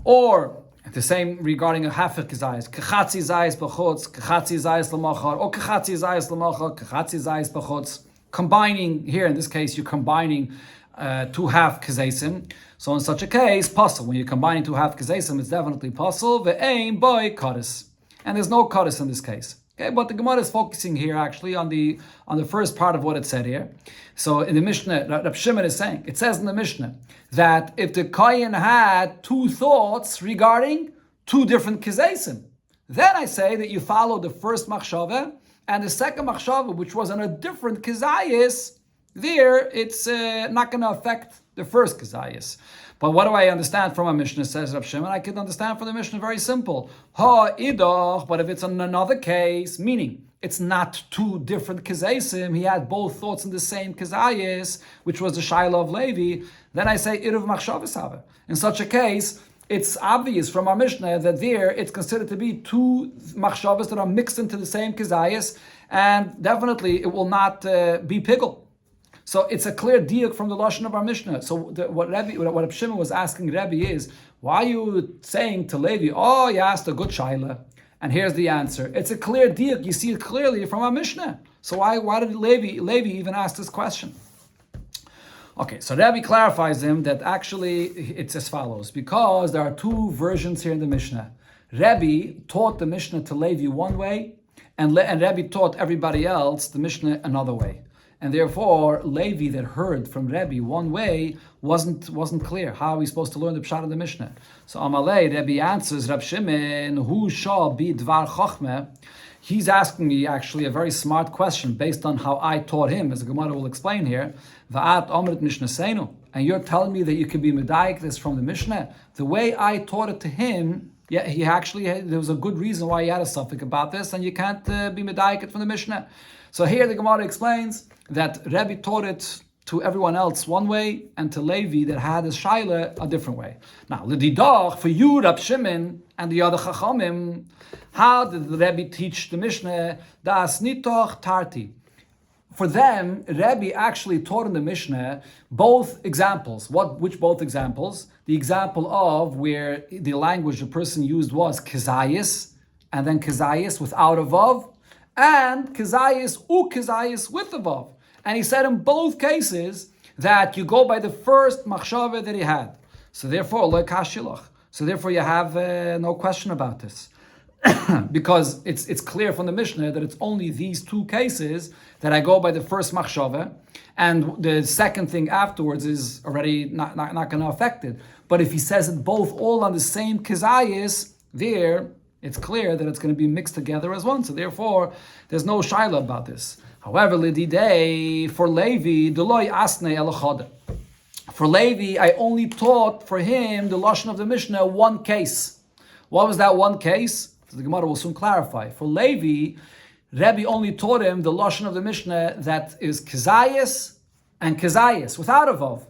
S1: Or the same regarding a half kizayis, kechatzi zayis b'chutz, kechatzi zayis l'machar, or kechatzi zayis l'machar, kechatzi zayis b'chutz. Combining, here in this case, you're combining 2 half kizaysim. So in such a case, puzzle. When you're combining 2 half kizaysim, it's definitely puzzle. Ve'ein boy kadis. And there's no kadis in this case. Okay, but the Gemara is focusing here actually on the first part of what it said here. So in the Mishnah, Rab Shimon is saying, it says in the Mishnah that if the Kohen had 2 thoughts regarding 2 different kizaysim, then I say that you follow the first machshava and the second machshava, which was on a different kizayis. There, it's not going to affect the first kizayis. But what do I understand from a Mishnah, says Rab Shimon? I can understand from the Mishnah very simple. Ha idach, but if it's in another case, meaning it's not 2 different kizaysim, he had both thoughts in the same kizayis, which was the Shaila of Levi, then I say iruv machshavas hava. In such a case, it's obvious from our Mishnah that there it's considered to be 2 machshavas that are mixed into the same kizayis, and definitely it will not be pigul. So it's a clear diuk from the lashon of our Mishnah. So what Reb Shimon was asking Rebbe is, why are you saying to Levi, oh, you asked a good shaila? And here's the answer. It's a clear diuk. You see it clearly from our Mishnah. So why did Levi even ask this question? Okay, so Rebbe clarifies him that actually it's as follows. Because there are 2 versions here in the Mishnah. Rebbe taught the Mishnah to Levi one way, and Rebbe taught everybody else the Mishnah another way. And therefore, Levi that heard from Rebbe one way wasn't clear. How are we supposed to learn the pshat of the Mishnah? So Amalei, Rebbe answers, Rab Shimon, who shall be dvar chochmeh? He's asking me actually a very smart question based on how I taught him, as the Gemara will explain here. Va'at omrit Mishnah seinu. And you're telling me that you could be medayik this from the Mishnah? The way I taught it to him, yeah, there was a good reason why he had a suffix about this, and you can't be medayik it from the Mishnah. So here the Gemara explains that Rebbe taught it to everyone else one way, and to Levi that had his shaila a different way. Now, l'didach, for you, Rab Shimon, and the other Chachamim, how did the Rebbe teach the Mishnah? Das nitoch tarti. For them, Rebbe actually taught in the Mishnah both examples. Which both examples? The example of where the language the person used was kizayis, and then kizayis without a vav, and kizayis kizayis with a vav. And he said in both cases that you go by the first machshava that he had. So therefore, lo kashilach. So therefore, you have no question about this. Because it's clear from the Mishnah that it's only these 2 cases that I go by the first machshava, and the second thing afterwards is already not going to affect it. But if he says it both all on the same kizayis, there it's clear that it's going to be mixed together as one. So therefore, there's no shaila about this. However, lididei, for Levi, deloy asne elachad. For Levi, I only taught for him the lashon of the Mishnah one case. What was that one case? So the Gemara will soon clarify. For Levi, Rebbe only taught him the lashon of the Mishnah that is kizayis and kizayis without a vav.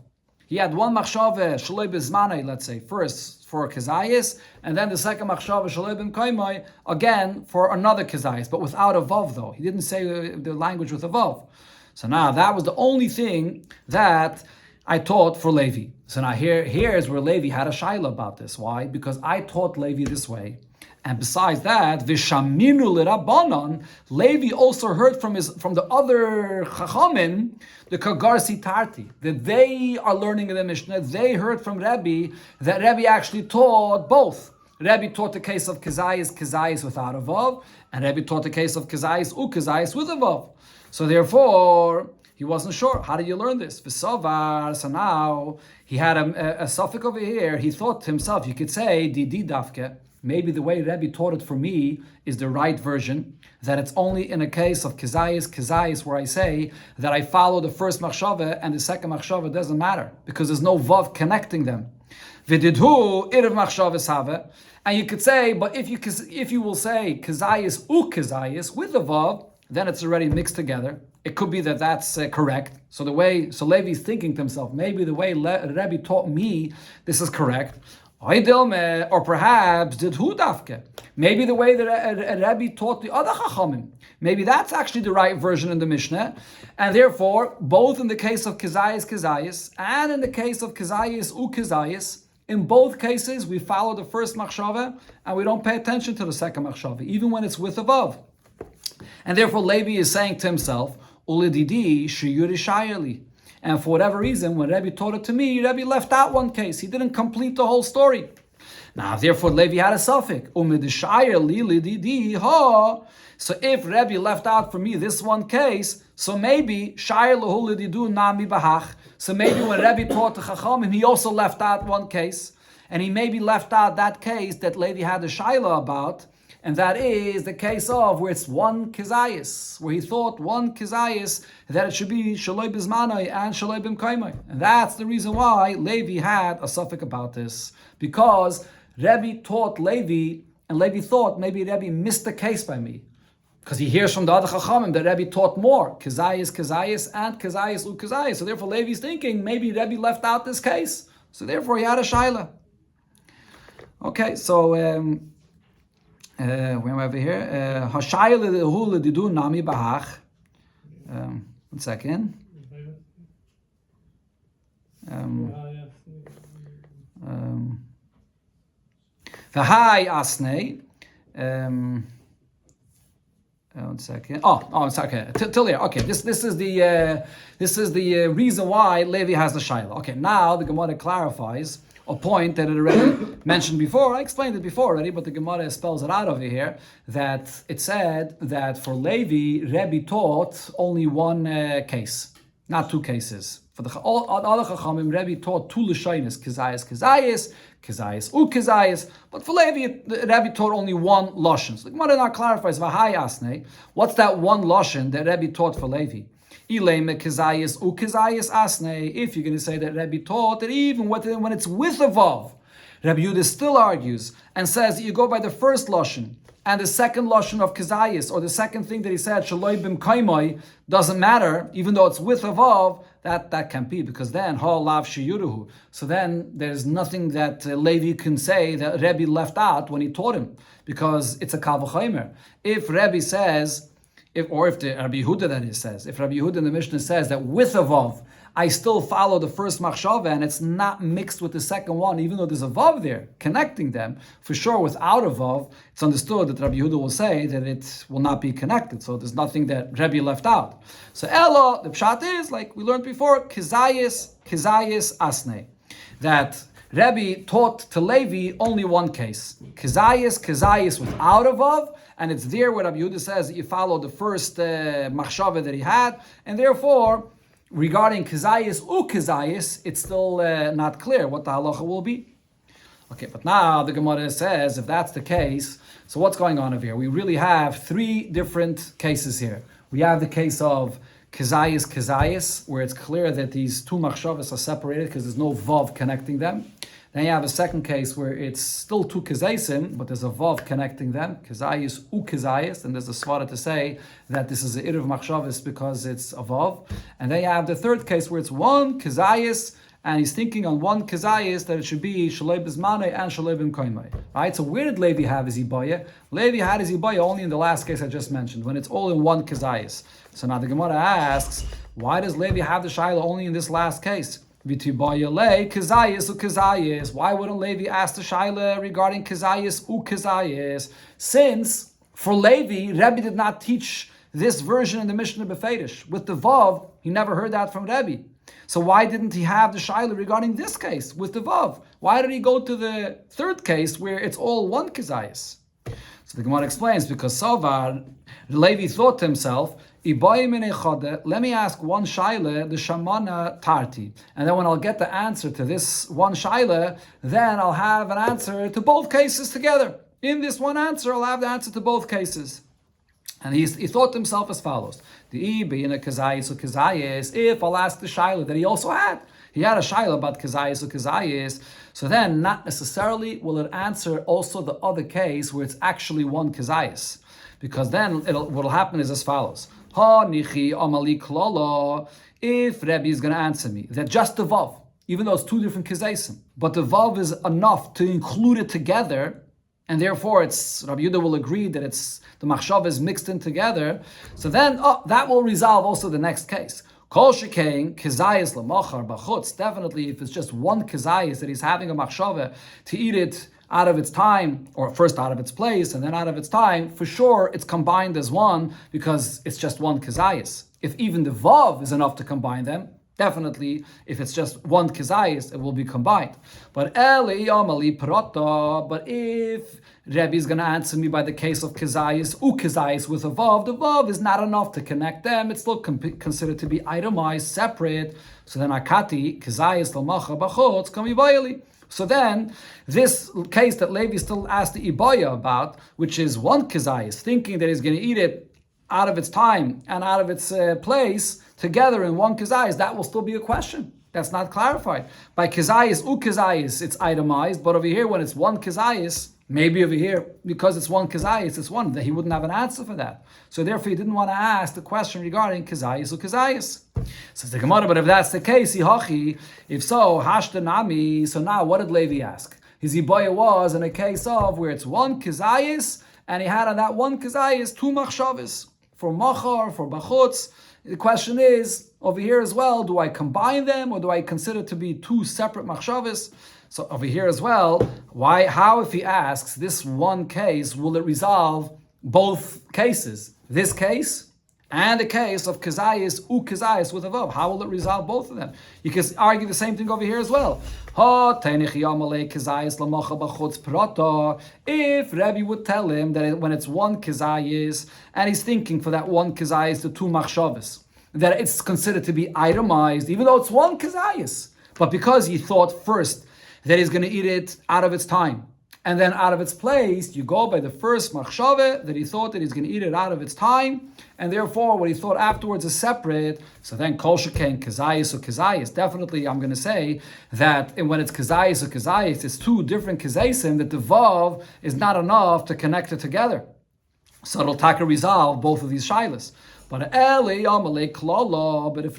S1: He had one machshava shaloi bezmanai, let's say, first for kizayis, and then the second machshava shaloi b'mkaimai, again for another kizayis, but without a vav though. He didn't say the language with a vav. So now that was the only thing that I taught for Levi. So now here's where Levi had a shaila about this. Why? Because I taught Levi this way. And besides that, Vishaminu l'Rabbanan, Levi also heard from the other Chachamim, the Kagarsi Tarti, that they are learning in the Mishnah. They heard from Rebbe that Rebbe actually taught both. Rebbe taught the case of Kizayis without a vav, and Rebbe taught the case of Kizayis with a vav. So therefore, he wasn't sure. How did you learn this? V'sovar. So now he had a suffix over here. He thought to himself, you could say Didi Dafke. Maybe the way Rebbe taught it for me is the right version, that it's only in a case of kizayis, where I say that I follow the first machshava and the second machshava doesn't matter, because there's no vav connecting them. V'didhu irav machshavas have. And you could say, but if you will say kizayis with the vav, then it's already mixed together. It could be that that's correct. So Levi's thinking to himself, maybe the way Rebbe taught me, this is correct. Or perhaps did hu dafke. Maybe the way that a Rebbe taught the other Chachamim. Maybe that's actually the right version in the Mishnah. And therefore, both in the case of Kizayis, and in the case of Kizayis Kizayis, in both cases, we follow the first machshava and we don't pay attention to the second machshava, even when it's with a vav. And therefore, Levi is saying to himself, Ulididi shiyuri shayali. And for whatever reason, when Rebbe taught it to me, Rebbe left out one case. He didn't complete the whole story. Now, therefore, Levi had a suffix. So if Rebbe left out for me this one case, so maybe so maybe when Rebbe taught the Chachamim, he also left out one case, and he maybe left out that case that Levi had a shaila about, and that is the case of where it's one kizayis, where he thought one kizayis that it should be shaloi bizmanai and shaloi b'mkaimai, and that's the reason why Levi had a suffix about this, because Rebbe taught Levi, and Levi thought maybe Rebbe missed the case by me. Because he hears from the other Chachamim that Rebbe taught more, Kizayis, and Kizayis. So therefore Levi's thinking, maybe Rebbe left out this case. So therefore he had a shaila. Okay, so where am I over here? Hashayla hula didu nami bahach. 1 second. V'hai asnei. 1 second. Oh, it's okay. Till here. Okay, this is the reason why Levi has the shaila. Okay, now the Gemara clarifies a point that it already mentioned before. I explained it before already, but the Gemara spells it out over here, that it said that for Levi, Rebbe taught only one case, not two cases. For the other Chachamim, Rebbe taught two Lashonis, Kizayis, Kizayis, but for Levi, Rebbe taught only one Lashon. So the Gemara now clarifies, V'hai asnei, what's that one Lashon that Rebbe taught for Levi? If you're going to say that Rebbe taught that even when it's with a vav, Rabbi Yehuda still argues and says that you go by the first lashon and the second lashon of kizayis, or the second thing that he said shaloi b'mkaimai, doesn't matter, even though it's with a vav. That can't be, because then ha lav sheyuruhu. So then there's nothing that Levi can say that Rebbe left out when he taught him, because it's a kal v'chomer. If Rebbe says, if the Rabbi Yehuda that he says, if Rabbi Yehuda in the Mishnah says that with a vav, I still follow the first machshava and it's not mixed with the second one, even though there's a vav there connecting them, for sure without a vav, it's understood that Rabbi Yehuda will say that it will not be connected. So there's nothing that Rebbe left out. So Ella, the pshat is, like we learned before, kizayis asnei. That Rebbe taught to Levi only one case. Kizayis without a vav, and it's there where Rabbi Yehuda says that you follow the first machshava that he had, and therefore, regarding kizayis, it's still not clear what the halacha will be. Okay, but now the Gemara says, if that's the case, so what's going on over here? We really have three different cases here. We have the case of kizayis, where it's clear that these two machshavas are separated because there's no vav connecting them. Then you have a second case where it's still two kizaysim, but there's a vav connecting them, kizayis ukizayis, and there's a svara to say that this is a irav machshavas because it's a vav. And then you have the third case where it's one kizayis, and he's thinking on one kizayis that it should be shalei bizmanei and shalei b'mkaimai. Right? So where did Levi have his ibaya? Levi had his ibaya only in the last case I just mentioned, when it's all in one kizayis. So now the Gemara asks, why does Levi have the shaila only in this last case? Why wouldn't Levi ask the shaila regarding kizayis ukizayis? Since for Levi, Rebbe did not teach this version in the Mishnah Befedish. With the vav, he never heard that from Rebbe. So why didn't he have the shaila regarding this case with the vav? Why did he go to the third case where it's all one kizayis? So the Gemara explains, because Savar, Levi thought to himself, let me ask one shaila, the shamana tarti, and then when I'll get the answer to this one shaila, then I'll have an answer to both cases together. In this one answer, I'll have the answer to both cases. And he thought to himself as follows: the being a kazayis or kazayis, if I'll ask the shaila that he also had. He had a shaila about kazayis or kazayis, so then not necessarily will it answer also the other case where it's actually one kazayis, because then what will happen is as follows: Ha nichi amali klala. If Rebbe is going to answer me that just the vav, even though it's two different kizaisim, but the vav is enough to include it together, and therefore it's Rabbi Yehuda will agree that it's the machshava is mixed in together. So then, that will resolve also the next case. Kol shekain kizayis lemachar b'chutz. Definitely, if it's just one kizayis that he's having a machshava to eat it out of its time, or first out of its place and then out of its time, for sure it's combined as one because it's just one kizayis. If even the vav is enough to combine them, definitely, if it's just one kizayis, it will be combined. But if Rebbe is going to answer me by the case of kizayis, ukizayis with a vav, the vav is not enough to connect them. It's still considered to be itemized, separate. So then akati kizayis l'macha b'chutz kami bayili. So then, this case that Levi still asked the Ibaya about, which is one kizayis, thinking that he's going to eat it out of its time and out of its place, together in one kizayis, that will still be a question. That's not clarified. By kizayis, ukizayis, it's itemized, but over here, when it's one kizayis, maybe over here, because it's one kizayis, it's one, that he wouldn't have an answer for that. So therefore, he didn't want to ask the question regarding kizayis ukizayis. Says the Gemara, but if that's the case, if so, hashtanami, so now what did Levi ask? His ibaya was in a case of where it's one kizayis, and he had on that one kizayis two machshavas, for machar, for bachutz. The question is, over here as well, do I combine them or do I consider to be two separate machshavas? So over here as well, how if he asks this one case, will it resolve both cases? This case and the case of kizayis, ukizayis with a vav. How will it resolve both of them? You can argue the same thing over here as well. If Rebbe would tell him that when it's one kizayis, and he's thinking for that one kizayis, the two machshavas, that it's considered to be itemized, even though it's one kizayis. But because he thought first that he's going to eat it out of its time, and then out of its place, you go by the first machshava that he thought that he's going to eat it out of its time, and therefore what he thought afterwards is separate. So then kol shekain kizayis or kizayis. Definitely, I'm going to say that when it's kizayis or kizayis, it's two different kizaysim, that the vav is not enough to connect it together. So it'll taka resolve both of these shilas. But if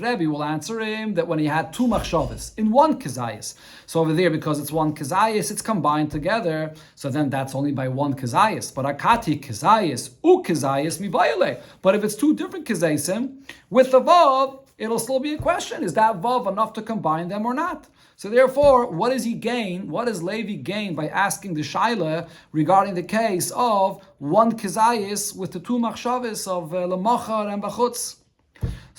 S1: Rebbe will answer him that when he had two machshavas in one kizayis, so over there because it's one kizayis, it's combined together. So then that's only by one kizayis. But akati kizayis ukizayis mibayale. But if it's two different kizayisim with the vav, it'll still be a question: is that vav enough to combine them or not? So therefore, what does he gain? What does Levi gain by asking the shaila regarding the case of one kizayis with the two machshavas of lemachar and bachutz?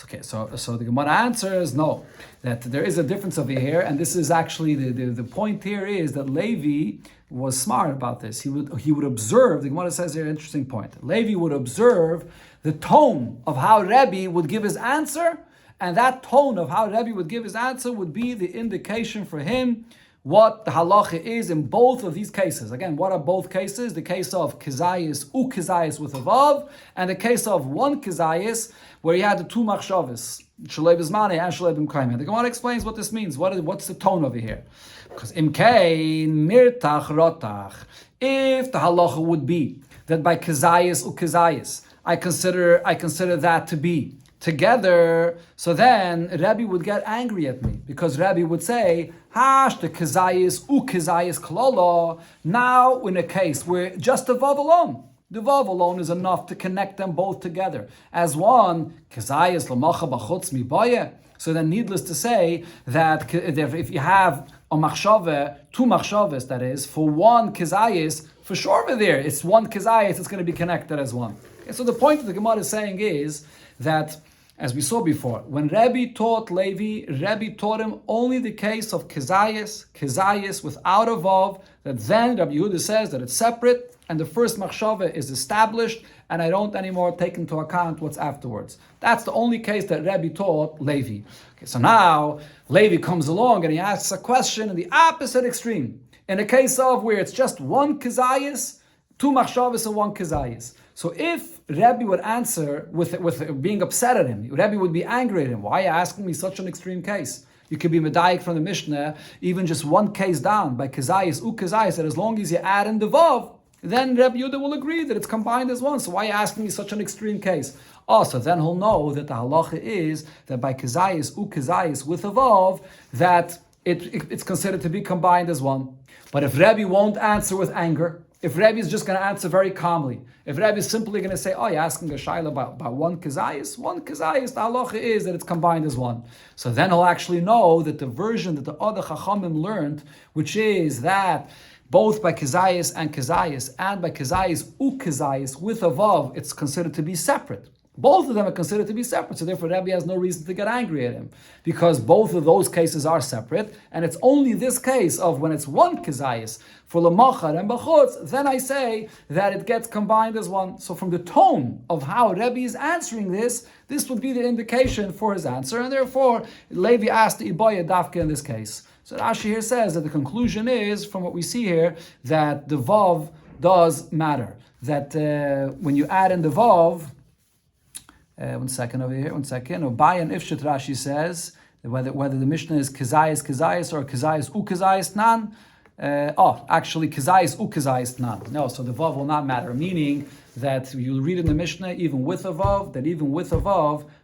S1: Okay, so the Gemara answers no, that there is a difference over here, and this is actually the point here is that Levi was smart about this. He would observe. The Gemara says here an interesting point. Levi would observe the tone of how Rebbe would give his answer. And that tone of how Rebbe would give his answer would be the indication for him what the halacha is in both of these cases. Again, what are both cases? The case of kizayis, ukizayis with a vav, and the case of one kizayis where he had the two machshavas, shalei b'zmanei and shalei b'mkayim. The Gemara explains what this means. What's the tone over here? Because imkein mirtach rotach. If the halacha would be that by kizayis, ukizayis, I consider that to be together, so then Rabbi would get angry at me because Rabbi would say, "Hash the kizayis ukizayis klala." Now, in a case where just the vav alone is enough to connect them both together as one kizayis lamacha b'chutz mibaye. So then, needless to say that if you have a machshava, two machshavas, that is, for one kizayis, for sure over there, it's one kizayis, it's going to be connected as one. And so the point that the Gemara is saying is that, as we saw before, when Rebbe taught Levi, Rebbe taught him only the case of kizayis without a vav, that then Rabbi Yehuda says that it's separate, and the first machshava is established, and I don't anymore take into account what's afterwards. That's the only case that Rebbe taught Levi. Okay, so now, Levi comes along and he asks a question in the opposite extreme. In a case of where it's just one kizayis, two machshavas and one kizayis. So if Rebbe would answer with being upset at him, Rebbe would be angry at him. Why are you asking me such an extreme case? You could be medayik from the Mishnah, even just one case down by kizayis, ukizayis, that as long as you add in the vav, then Rebbe Yehuda will agree that it's combined as one. So why are you asking me such an extreme case? Also, then he'll know that the halacha is that by kizayis, ukizayis with a vav, that it's considered to be combined as one. But if Rebbe won't answer with anger, if Rebbe is just going to answer very calmly, if Rebbe is simply going to say, oh, you're asking a shaila about one kazayis, the halacha is that it's combined as one. So then he'll actually know that the version that the other chachamim learned, which is that both by kazayis and by kazayis ukazayis with a vav, it's considered to be separate. Both of them are considered to be separate, so therefore Rebbe has no reason to get angry at him, because both of those cases are separate, and it's only this case of when it's one kazayis for lamachar and bachutz, then I say that it gets combined as one. So from the tone of how Rebbe is answering this would be the indication for his answer, and therefore Levi asked the Iboya Dafka in this case. So Rashi here says that the conclusion is, from what we see here, that the vav does matter. That when you add in the vav, one second over here, Obay and Ifshat Rashi says that whether the Mishnah is kazayis or kazayis ukazayis nan. Actually kazayis ukazayis nan. No, so the vav will not matter. Meaning that you'll read in the Mishnah even with a vav,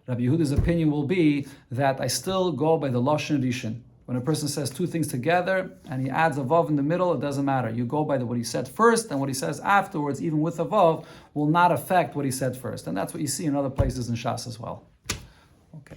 S1: Rabbi Yehuda's opinion will be that I still go by the lashon rishon. When a person says two things together and he adds a vav in the middle, it doesn't matter. You go by what he said first, and what he says afterwards, even with a vav, will not affect what he said first. And that's what you see in other places in Shas as well. Okay.